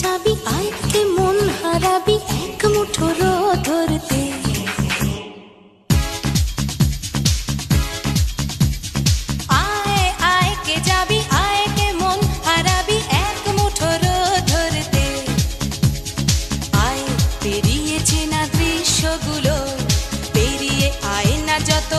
যাবি আয় কে মন হারাবি এক মুঠো ধরতে আয় আয় কে যাবি আয় কে মন হারাবি এক মুঠো ধরতে আয় পেরিয়েছে না দৃশ্যগুলো পেরিয়ে আয় না যত